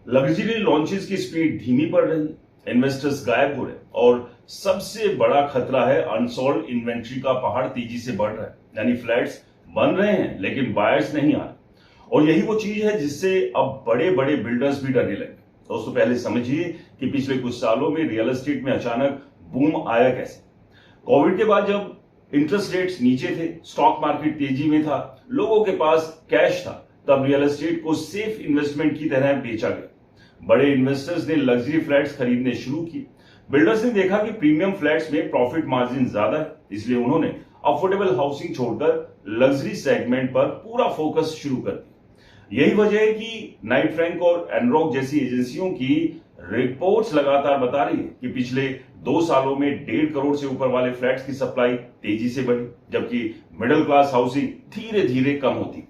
Luxury launches की speed धीमी पड़ रही है, इन्वेस्टर्स गायब हो रहे हैं और सबसे बड़ा खतरा है अनसोल्ड इन्वेंट्री का पहाड़ तेजी से बढ़ रहा है। यानी फ्लैट्स बन रहे हैं लेकिन बायर्स नहीं आ रहे और यही वो चीज है जिससे अब बड़े बड़े बिल्डर्स भी डरने लगे। दोस्तों पहले समझिए कि पिछले कुछ सालों में रियल एस्टेट में अचानक बूम आया कैसे। कोविड के बाद जब इंटरेस्ट रेट्स नीचे थे, स्टॉक मार्केट तेजी में था, लोगों के पास कैश था, तब रियल एस्टेट को सेफ इन्वेस्टमेंट की तरह बेचा गया। बड़े इन्वेस्टर्स ने लग्जरी फ्लैट्स खरीदने शुरू किए। बिल्डर्स ने देखा कि प्रीमियम फ्लैट्स में प्रॉफिट मार्जिन ज्यादा है, इसलिए उन्होंने अफोर्डेबल हाउसिंग छोड़कर लग्जरी सेगमेंट पर पूरा फोकस शुरू कर दिया। यही वजह है कि नाइट फ्रैंक और एनरॉक जैसी एजेंसियों की रिपोर्ट्स लगातार बता रही है कि पिछले 2 सालों में 1.5 करोड़ से ऊपर वाले फ्लैट्स की सप्लाई तेजी से बढ़ी, जबकि मिडिल क्लास हाउसिंग धीरे धीरे कम होती।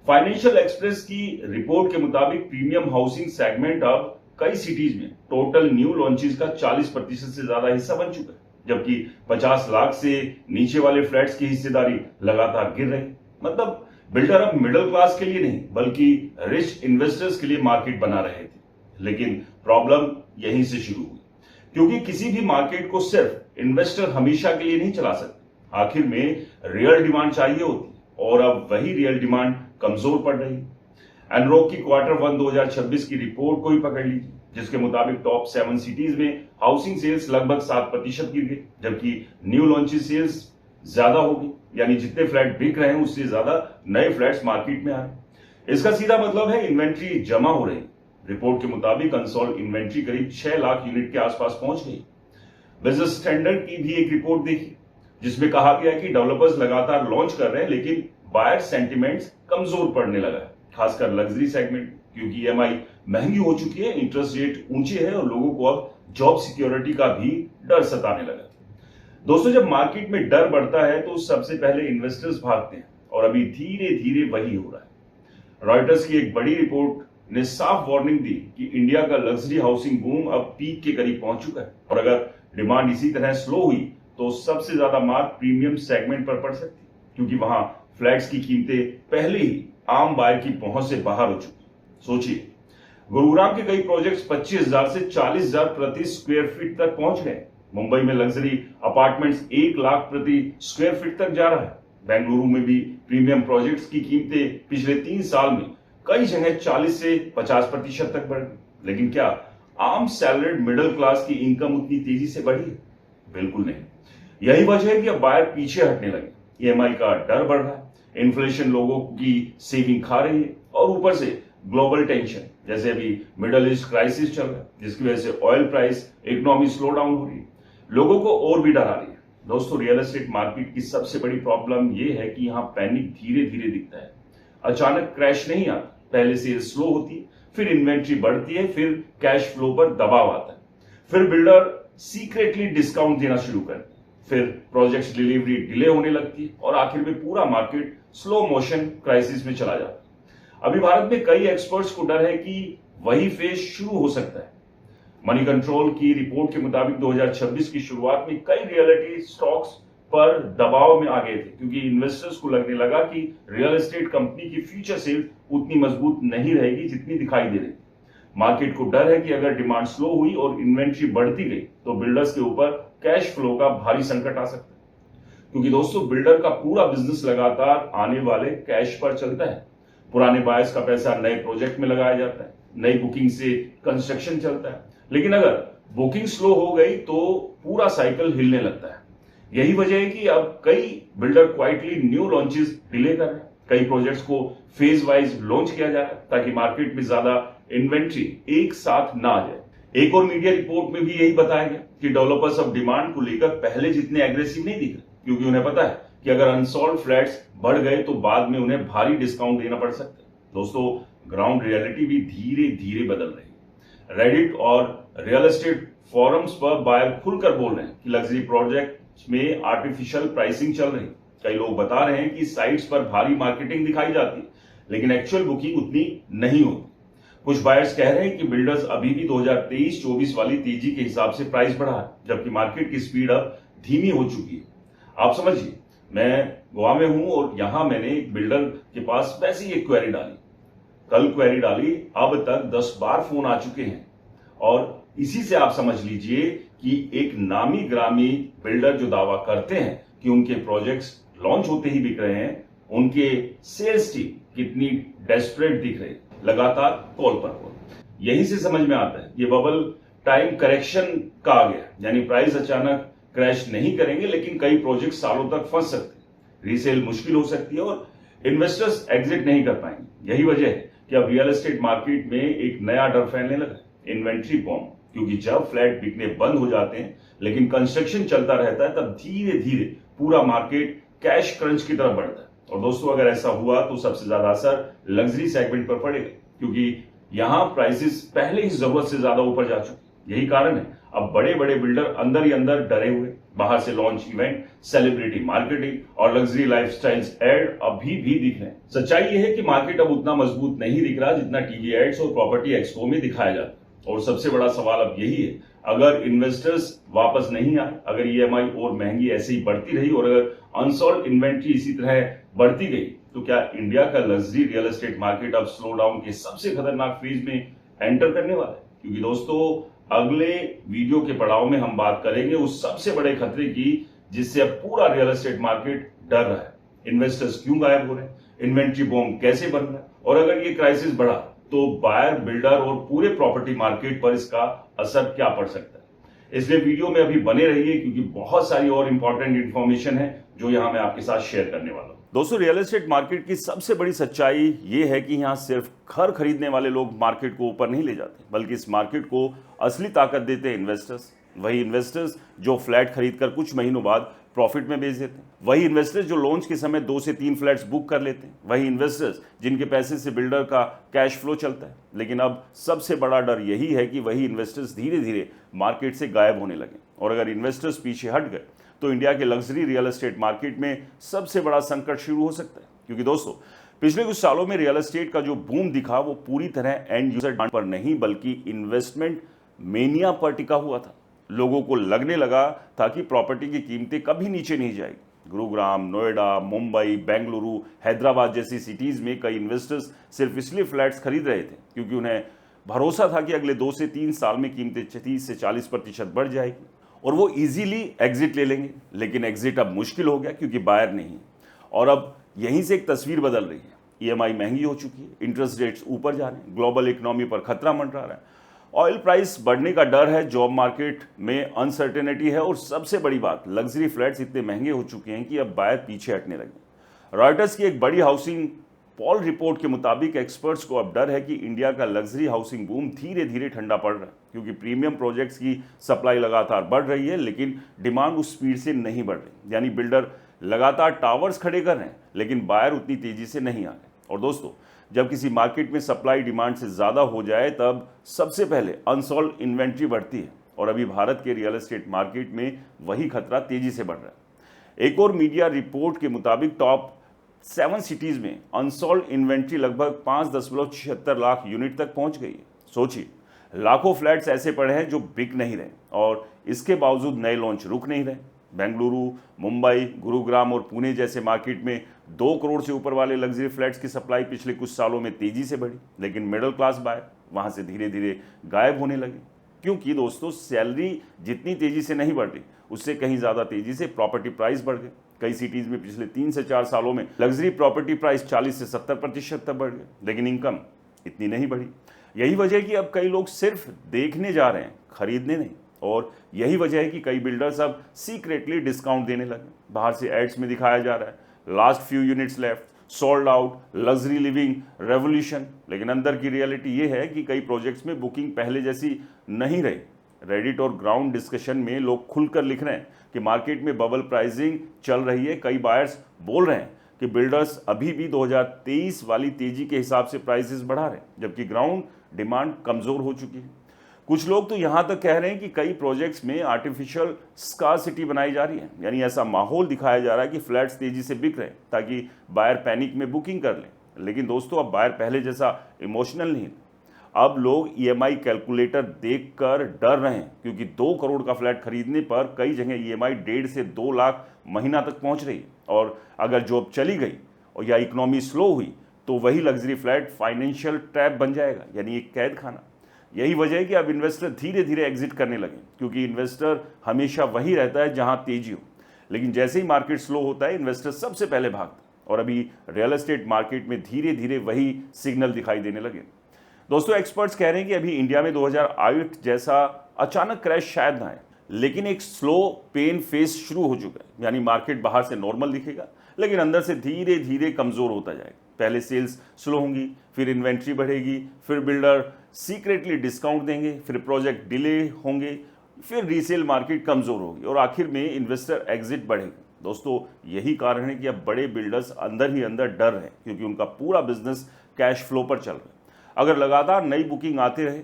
फाइनेंशियल एक्सप्रेस की रिपोर्ट के मुताबिक प्रीमियम हाउसिंग सेगमेंट अब कई सिटीज में टोटल न्यू लॉन्चेस का 40% से ज्यादा हिस्सा बन चुका है, जबकि 50 लाख से नीचे वाले फ्लैट्स की हिस्सेदारी लगातार गिर रही। मतलब बिल्डर अब मिडिल क्लास के लिए नहीं बल्कि रिच इन्वेस्टर्स के लिए मार्केट बना रहे थे। लेकिन प्रॉब्लम यहीं से शुरू हुई, क्योंकि किसी भी मार्केट को सिर्फ इन्वेस्टर हमेशा के लिए नहीं चला सकते। आखिर में रियल डिमांड चाहिए होती है और अब वही रियल डिमांड कमजोर पड़ रही है। एनरॉक की Q1 2026 की रिपोर्ट को ही पकड़ लीजिए, जिसके मुताबिक टॉप 7 सिटीज में हाउसिंग सेल्स लगभग 7% गिर गई, जबकि न्यू लॉन्चेस सेल्स ज्यादा हो गई। यानी जितने फ्लैट बिक रहे हैं उससे ज्यादा नए फ्लैट्स मार्केट में आ रहे। इसका सीधा मतलब है इन्वेंट्री जमा हो रही। रिपोर्ट के मुताबिक अनसोल्ड इन्वेंट्री करीब 6 लाख यूनिट के आसपास पहुंच गई। बिजनेस स्टैंडर्ड की भी एक रिपोर्ट देखी, जिसमें कहा गया कि डेवलपर्स लगातार लॉन्च कर रहे हैं लेकिन बायर सेंटिमेंट्स कमजोर पड़ने लगा है, खासकर लग्जरी सेगमेंट, क्योंकि ईएमआई महंगी हो चुकी है, इंटरेस्ट रेट ऊंचे है और लोगों को अब जॉब सिक्योरिटी का भी डर सताने लगा। दोस्तों जब मार्केट में डर बढ़ता है तो सबसे पहले इन्वेस्टर्स भागते हैं और अभी धीरे धीरे वही हो रहा है। रॉयटर्स की एक बड़ी रिपोर्ट ने साफ वार्निंग दी कि इंडिया का लग्जरी हाउसिंग बूम अब पीक के करीब पहुंच चुका है और अगर डिमांड इसी तरह स्लो हुई तो सबसे ज्यादा मार प्रीमियम सेगमेंट पर पड़ सकती है, क्योंकि वहां फ्लैट्स की कीमतें पहले ही आम बायर की पहुंच से बाहर हो चुकी। सोचिए, गुरुग्राम के कई प्रोजेक्ट्स 25,000 से 40,000 प्रति स्क्वायर फीट तक पहुंच गए। मुंबई में लग्जरी अपार्टमेंट्स 1 लाख प्रति स्क्वायर फीट तक जा रहा है। बेंगलुरु में भी प्रीमियम प्रोजेक्ट्स की कीमतें पिछले 3 साल में कई जगह 40 से 50% तक बढ़ गई। लेकिन क्या आम सैलरीड मिडिल क्लास की इनकम उतनी तेजी से बढ़ी है? बिल्कुल नहीं। यही वजह है कि अब बायर पीछे हटने लगे। ईएमआई का डर बढ़ रहा है, इन्फ्लेशन लोगों की सेविंग खा रही है और ऊपर से ग्लोबल टेंशन, जैसे अभी मिडल ईस्ट क्राइसिस चल रहा है, जिसकी वजह से oil price, economy slow down हो रही है, लोगों को और भी डरा रही है। दोस्तों रियल एस्टेट मार्केट की सबसे बड़ी प्रॉब्लम यह है कि यहाँ पैनिक धीरे धीरे दिखता है। अचानक क्रैश नहीं आता, पहले सेल स्लो होती है, फिर इन्वेंट्री बढ़ती है, फिर कैश फ्लो पर दबाव आता है, फिर बिल्डर सीक्रेटली डिस्काउंट देना शुरू करते हैं, फिर प्रोजेक्ट डिलीवरी डिले होने लगती है और आखिर में पूरा मार्केट स्लो मोशन क्राइसिस में चला जाता है। अभी भारत में कई एक्सपर्ट्स को डर है कि वही फेज शुरू हो सकता है। मनी कंट्रोल की रिपोर्ट के मुताबिक 2026 की शुरुआत में कई रियलिटी स्टॉक्स पर दबाव में आ गए थे, क्योंकि इन्वेस्टर्स को लगने लगा कि रियल एस्टेट कंपनी की फ्यूचर सेल उतनी मजबूत नहीं रहेगी जितनी दिखाई दे रही। मार्केट को डर है कि अगर डिमांड स्लो हुई और इन्वेंट्री बढ़ती गई तो बिल्डर्स के ऊपर कैश फ्लो का भारी संकट आ सकता है, क्योंकि दोस्तों बिल्डर का पूरा बिजनेस लगातार आने वाले कैश पर चलता है। पुराने बायर्स का पैसा नए प्रोजेक्ट में लगाया जाता है, नई बुकिंग से कंस्ट्रक्शन चलता है, लेकिन अगर बुकिंग स्लो हो गई तो पूरा साइकिल हिलने लगता है। यही वजह है कि अब कई builder quietly new launches delay कर रहे हैं। कई प्रोजेक्ट्स को फेज वाइज लॉन्च किया जा रहा है ताकि मार्केट में ज्यादा इन्वेंट्री एक साथ ना आ जाए। एक और मीडिया रिपोर्ट में भी यही बताया गया कि डेवलपर्स अब डिमांड को लेकर पहले जितने एग्रेसिव नहीं दिख रहे, क्योंकि उन्हें पता है कि अगर अनसोल्ड फ्लैट्स बढ़ गए तो बाद में उन्हें भारी डिस्काउंट देना पड़ सकता है। दोस्तों ग्राउंड रियलिटी भी धीरे धीरे बदल रही है। रेडिट और रियल एस्टेट फोरम्स पर बायर खुलकर बोल रहे हैं कि लग्जरी प्रोजेक्ट में आर्टिफिशियल प्राइसिंग चल रही है। कई लोग बता रहे हैं कि साइट्स पर भारी मार्केटिंग दिखाई जाती है, लेकिन एक्चुअल बुकिंग उतनी नहीं होती। कुछ बायर्स कह रहे हैं कि बिल्डर्स अभी भी 2023-24 वाली तेजी के हिसाब से प्राइस बढ़ा है, जबकि मार्केट की स्पीड अब धीमी हो चुकी है। आप समझिए, मैं गोवा में हूं और यहां मैंने एक बिल्डर के पास वैसी एक क्वेरी डाली। कल क्वेरी डाली, अब तक 10 बार फोन आ चुके हैं। और इसी से आप समझ लीजिए कि एक नामी ग्रामी बिल्डर जो दावा करते हैं कि उनके प्रोजेक्ट्स लॉन्च होते ही बिक रहे हैं, उनके सेल्स टीम कितनी डेस्परेट दिख रही, लगातार कॉल पर कॉल। यहीं से समझ में आता है ये बबल टाइम करेक्शन का आ गया, यानी प्राइस अचानक क्रैश नहीं करेंगे, लेकिन कई प्रोजेक्ट सालों तक फंस सकते हैं, रीसेल मुश्किल हो सकती है और इन्वेस्टर्स एग्जिट नहीं कर पाएंगे। यही वजह है कि अब रियल एस्टेट मार्केट में एक नया डर फैलने लगा, इन्वेंट्री बॉम्ब। क्योंकि जब फ्लैट बिकने बंद हो जाते हैं लेकिन कंस्ट्रक्शन चलता रहता है, तब धीरे धीरे पूरा मार्केट कैश क्रंच की तरफ बढ़ता है। और दोस्तों, अगर ऐसा हुआ तो सबसे ज्यादा असर लग्जरी सेगमेंट पर पड़ेगा, क्योंकि यहां प्राइसेस पहले ही जरूरत से ज्यादा ऊपर जा चुके। यही कारण है अब बड़े बड़े बिल्डर अंदर ही अंदर डरे हुए, बाहर से लॉन्च इवेंट, सेलिब्रिटी मार्केटिंग और लग्जरी लाइफस्टाइल्स एड अभी भी दिख रहे हैं। सच्चाई यह है कि मार्केट अब उतना मजबूत नहीं दिख रहा जितना टीवी एड्स और प्रॉपर्टी एक्सपो में दिखाया जाता है। और सबसे बड़ा सवाल अब यही है, अगर इन्वेस्टर्स वापस नहीं आए, अगर ईएमआई और महंगी ऐसे ही बढ़ती रही और अगर अनसोल्ड इन्वेंट्री इसी तरह बढ़ती गई, तो क्या इंडिया का लग्जरी रियल एस्टेट मार्केट अब स्लो डाउन के सबसे खतरनाक फेज में एंटर करने वाला है? क्योंकि दोस्तों, अगले वीडियो के पड़ाव में हम बात करेंगे उस सबसे बड़े खतरे की जिससे अब पूरा रियल एस्टेट मार्केट डर रहा है। इन्वेस्टर्स क्यों गायब हो रहे हैं, इन्वेंट्री बॉम्ब कैसे बन रहा है, और अगर ये क्राइसिस बढ़ा तो बायर, बिल्डर और पूरे प्रॉपर्टी मार्केट पर इसका असर क्या पड़ सकता है। इसलिए वीडियो में अभी बने रहिए, क्योंकि बहुत सारी और इंपॉर्टेंट इंफॉर्मेशन है जो यहां मैं आपके साथ शेयर करने वाला हूं। दोस्तों, रियल एस्टेट मार्केट की सबसे बड़ी सच्चाई ये है कि यहां सिर्फ घर खरीदने वाले लोग मार्केट को ऊपर नहीं ले जाते, बल्कि इस मार्केट को असली ताकत देते हैं इन्वेस्टर्स। वही इन्वेस्टर्स जो फ्लैट खरीदकर कुछ महीनों बाद प्रॉफिट में बेच देते हैं, वही इन्वेस्टर्स जो लॉन्च के समय 2 से 3 फ्लैट्स बुक कर लेते हैं, वही इन्वेस्टर्स जिनके पैसे से बिल्डर का कैश फ्लो चलता है। लेकिन अब सबसे बड़ा डर यही है कि वही इन्वेस्टर्स धीरे धीरे मार्केट से गायब होने लगे, और अगर इन्वेस्टर्स पीछे हट गए तो इंडिया के लग्जरी रियल एस्टेट मार्केट में सबसे बड़ा संकट शुरू हो सकता है। क्योंकि दोस्तों, पिछले कुछ सालों में रियल एस्टेट का जो बूम दिखा वो पूरी तरह एंड यूजर डिमांड पर नहीं, बल्कि इन्वेस्टमेंट मेनिया पर टिका हुआ था। लोगों को लगने लगा था कि प्रॉपर्टी की कीमतें कभी नीचे नहीं जाएगी। गुरुग्राम, नोएडा, मुंबई, बेंगलुरु, हैदराबाद जैसी सिटीज में कई इन्वेस्टर्स सिर्फ इसलिए फ्लैट्स खरीद रहे थे क्योंकि उन्हें भरोसा था कि अगले 2 से 3 साल में कीमतें 30 से 40% बढ़ जाएगी और वो इजीली एग्जिट ले लेंगे। लेकिन एग्जिट अब मुश्किल हो गया क्योंकि बायर नहीं, और अब यहीं से एक तस्वीर बदल रही है। ईएमआई महंगी हो चुकी है, इंटरेस्ट रेट्स ऊपर जा रहे हैं, ग्लोबल इकोनॉमी पर खतरा मंडरा रहा है, ऑयल प्राइस बढ़ने का डर है, जॉब मार्केट में अनसर्टेनिटी है, और सबसे बड़ी बात, लग्जरी फ्लैट्स इतने महंगे हो चुके हैं कि अब बायर पीछे हटने लगे। रॉयटर्स की एक बड़ी हाउसिंग पॉल रिपोर्ट के मुताबिक एक्सपर्ट्स को अब डर है कि इंडिया का लग्जरी हाउसिंग बूम धीरे धीरे ठंडा पड़ रहा है, क्योंकि प्रीमियम प्रोजेक्ट्स की सप्लाई लगातार बढ़ रही है लेकिन डिमांड उस स्पीड से नहीं बढ़ रही। यानी बिल्डर लगातार टावर्स खड़े कर रहे हैं लेकिन बायर उतनी तेजी से नहीं आ रहे। और दोस्तों, जब किसी मार्केट में सप्लाई डिमांड से ज़्यादा हो जाए तब सबसे पहले अनसोल्ड इन्वेंट्री बढ़ती है, और अभी भारत के रियल एस्टेट मार्केट में वही खतरा तेजी से बढ़ रहा है। एक और मीडिया रिपोर्ट के मुताबिक टॉप 7 सिटीज़ में अनसोल्ड इन्वेंट्री लगभग 5.76 लाख यूनिट तक पहुंच गई है। सोचिए, लाखों फ्लैट्स ऐसे पड़े हैं जो बिक नहीं रहे और इसके बावजूद नए लॉन्च रुक नहीं रहे। बेंगलुरु, मुंबई, गुरुग्राम और पुणे जैसे मार्केट में 2 करोड़ से ऊपर वाले लग्जरी फ्लैट्स की सप्लाई पिछले कुछ सालों में तेजी से बढ़ी, लेकिन मिडिल क्लास बायर वहां से धीरे धीरे गायब होने लगे। क्योंकि दोस्तों, सैलरी जितनी तेजी से नहीं बढ़ रही, उससे कहीं ज्यादा तेजी से प्रॉपर्टी प्राइस बढ़ गए। कई सिटीज में पिछले 3 से 4 सालों में लग्जरी प्रॉपर्टी प्राइस 40 से 70% तक बढ़ गए, लेकिन इनकम इतनी नहीं बढ़ी। यही वजह है कि अब कई लोग सिर्फ देखने जा रहे हैं, खरीदने नहीं। और यही वजह है कि कई बिल्डर्स अब सीक्रेटली डिस्काउंट देने लगे। बाहर से एड्स में दिखाया जा रहा है last few units left, sold out, luxury living revolution, लेकिन अंदर की रियलिटी ये है कि कई प्रोजेक्ट्स में बुकिंग पहले जैसी नहीं रही। रेडिट और ग्राउंड डिस्कशन में लोग खुलकर लिख रहे हैं कि मार्केट में बबल प्राइसिंग चल रही है। कई बायर्स बोल रहे हैं कि बिल्डर्स अभी भी 2023 वाली तेजी के हिसाब से प्राइसेस बढ़ा रहे हैं, जबकि ग्राउंड डिमांड कमजोर हो चुकी है। कुछ लोग तो यहां तक कह रहे हैं कि कई प्रोजेक्ट्स में आर्टिफिशियल स्कार्सिटी बनाई जा रही है, यानी ऐसा माहौल दिखाया जा रहा है कि फ्लैट्स तेजी से बिक रहे हैं ताकि बायर पैनिक में बुकिंग कर लें। लेकिन दोस्तों, अब बायर पहले जैसा इमोशनल नहीं, अब लोग ईएमआई कैलकुलेटर देखकर डर रहे हैं, क्योंकि 2 करोड़ का फ्लैट खरीदने पर कई जगह ईएमआई 1.5 से 2 लाख महीना तक पहुंच रही है। और अगर जॉब चली गई और या इकोनॉमी स्लो हुई तो वही लग्जरी फ्लैट फाइनेंशियल ट्रैप बन जाएगा, यानी एक कैद खाना। यही वजह है कि अब इन्वेस्टर धीरे धीरे एग्जिट करने लगे, क्योंकि इन्वेस्टर हमेशा वही रहता है जहां तेजी हो, लेकिन जैसे ही मार्केट स्लो होता है इन्वेस्टर सबसे पहले भागता है। और अभी रियल एस्टेट मार्केट में धीरे धीरे वही सिग्नल दिखाई देने लगे। दोस्तों, एक्सपर्ट्स कह रहे हैं कि अभी इंडिया में 2008 जैसा अचानक क्रैश शायद ना आए, लेकिन एक स्लो पेन फेज शुरू हो चुका है, यानी मार्केट बाहर से नॉर्मल दिखेगा लेकिन अंदर से धीरे धीरे कमजोर होता जाएगा। पहले सेल्स स्लो होंगी, फिर इन्वेंट्री बढ़ेगी, फिर बिल्डर सीक्रेटली डिस्काउंट देंगे, फिर प्रोजेक्ट डिले होंगे, फिर रीसेल मार्केट कमजोर होगी और आखिर में इन्वेस्टर एग्जिट बढ़ेगा। दोस्तों, यही कारण है कि अब बड़े बिल्डर्स अंदर ही अंदर डर रहे हैं, क्योंकि उनका पूरा बिजनेस कैश फ्लो पर चल रहा है। अगर लगातार नई बुकिंग आते रहे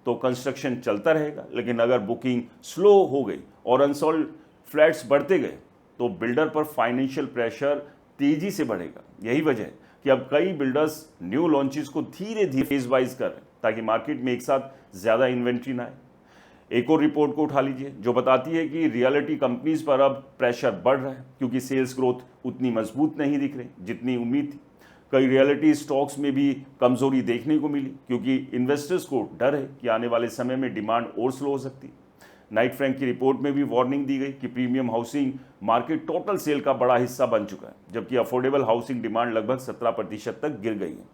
तो कंस्ट्रक्शन चलता रहेगा, लेकिन अगर बुकिंग स्लो हो गई और अनसोल्ड फ्लैट्स बढ़ते गए तो बिल्डर पर फाइनेंशियल प्रेशर तेजी से बढ़ेगा। यही वजह है कि अब कई बिल्डर्स न्यू लॉन्चेस को धीरे धीरे फेज वाइज कर रहे हैं, ताकि मार्केट में एक साथ ज्यादा इन्वेंट्री ना आए। एक और रिपोर्ट को उठा लीजिए जो बताती है कि रियलिटी कंपनीज पर अब प्रेशर बढ़ रहा है, क्योंकि सेल्स ग्रोथ उतनी मजबूत नहीं दिख रही जितनी उम्मीद थी। कई रियलिटी स्टॉक्स में भी कमजोरी देखने को मिली, क्योंकि इन्वेस्टर्स को डर है कि आने वाले समय में डिमांड और स्लो हो सकती है। नाइट फ्रैंक की रिपोर्ट में भी वार्निंग दी गई कि premium housing market total sale का बड़ा हिस्सा बन चुका है, जबकि अफोर्डेबल हाउसिंग डिमांड लगभग 17% तक गिर गई है।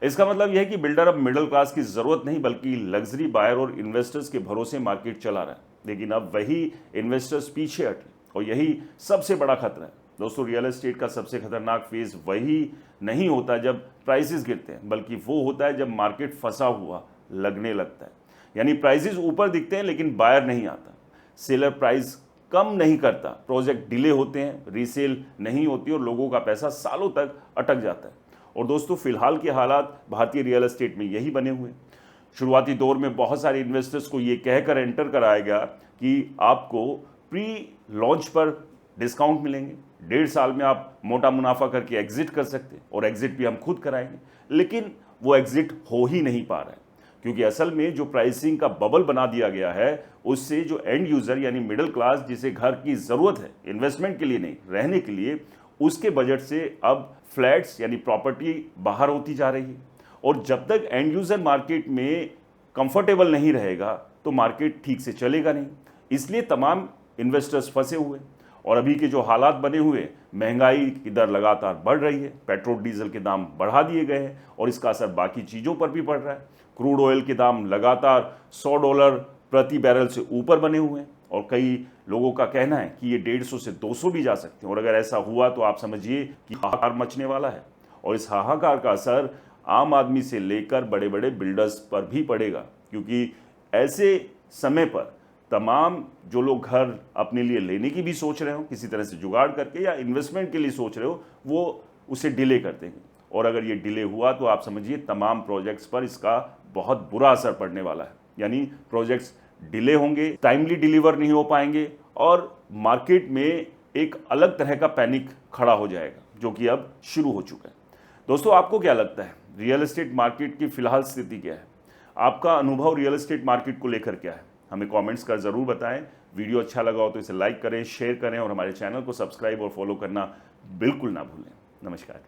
इसका मतलब यह है कि बिल्डर अब मिडिल क्लास की जरूरत नहीं बल्कि लग्जरी बायर और इन्वेस्टर्स के भरोसे मार्केट चला रहा है। लेकिन अब वही इन्वेस्टर्स पीछे हटे और यही सबसे बड़ा खतरा है। दोस्तों, रियल एस्टेट का सबसे खतरनाक फेज वही नहीं होता जब प्राइसेस गिरते हैं, बल्कि वो होता है जब मार्केट फंसा हुआ लगने लगता है। यानी प्राइसेस ऊपर दिखते हैं लेकिन बायर नहीं आता, सेलर प्राइस कम नहीं करता, प्रोजेक्ट डिले होते हैं, रीसेल नहीं होती और लोगों का पैसा सालों तक अटक जाता है। और दोस्तों, फिलहाल के हालात भारतीय रियल एस्टेट में यही बने हुए हैं। शुरुआती दौर में बहुत सारे इन्वेस्टर्स को ये कहकर एंटर कराया गया कि आपको प्री लॉन्च पर डिस्काउंट मिलेंगे, 1.5 साल में आप मोटा मुनाफा करके एग्जिट कर सकते हैं और एग्जिट भी हम खुद कराएंगे। लेकिन वो एग्जिट हो ही नहीं पा रहा है, क्योंकि असल में जो प्राइसिंग का बबल बना दिया गया है उससे जो एंड यूजर यानी मिडिल क्लास, जिसे घर की जरूरत है इन्वेस्टमेंट के लिए नहीं रहने के लिए, उसके बजट से अब फ्लैट्स यानी प्रॉपर्टी बाहर होती जा रही है। और जब तक एंड यूजर मार्केट में कंफर्टेबल नहीं रहेगा तो मार्केट ठीक से चलेगा नहीं। इसलिए तमाम इन्वेस्टर्स फंसे हुए और अभी के जो हालात बने हुए, महंगाई की दर लगातार बढ़ रही है, पेट्रोल डीजल के दाम बढ़ा दिए गए हैं और इसका असर बाकी चीज़ों पर भी पड़ रहा है। क्रूड ऑयल के दाम लगातार $100 प्रति बैरल से ऊपर बने हुए हैं और कई लोगों का कहना है कि ये 150 से 200 भी जा सकते हैं। और अगर ऐसा हुआ तो आप समझिए कि हाहाकार मचने वाला है और इस हाहाकार का असर आम आदमी से लेकर बड़े बड़े बिल्डर्स पर भी पड़ेगा, क्योंकि ऐसे समय पर तमाम जो लोग घर अपने लिए लेने की भी सोच रहे हो किसी तरह से जुगाड़ करके या इन्वेस्टमेंट के लिए सोच रहे हो, वो उसे डिले कर देंगे। और अगर ये डिले हुआ तो आप समझिए तमाम प्रोजेक्ट्स पर इसका बहुत बुरा असर पड़ने वाला है। यानी प्रोजेक्ट्स डिले होंगे, टाइमली डिलीवर नहीं हो पाएंगे और मार्केट में एक अलग तरह का पैनिक खड़ा हो जाएगा, जो कि अब शुरू हो चुका है। दोस्तों, आपको क्या लगता है, रियल एस्टेट मार्केट की फिलहाल स्थिति क्या है? आपका अनुभव रियल एस्टेट मार्केट को लेकर क्या है? हमें कमेंट्स कर जरूर बताएं। वीडियो अच्छा लगा हो तो इसे लाइक करें, शेयर करें और हमारे चैनल को सब्सक्राइब और फॉलो करना बिल्कुल ना भूलें। नमस्कार।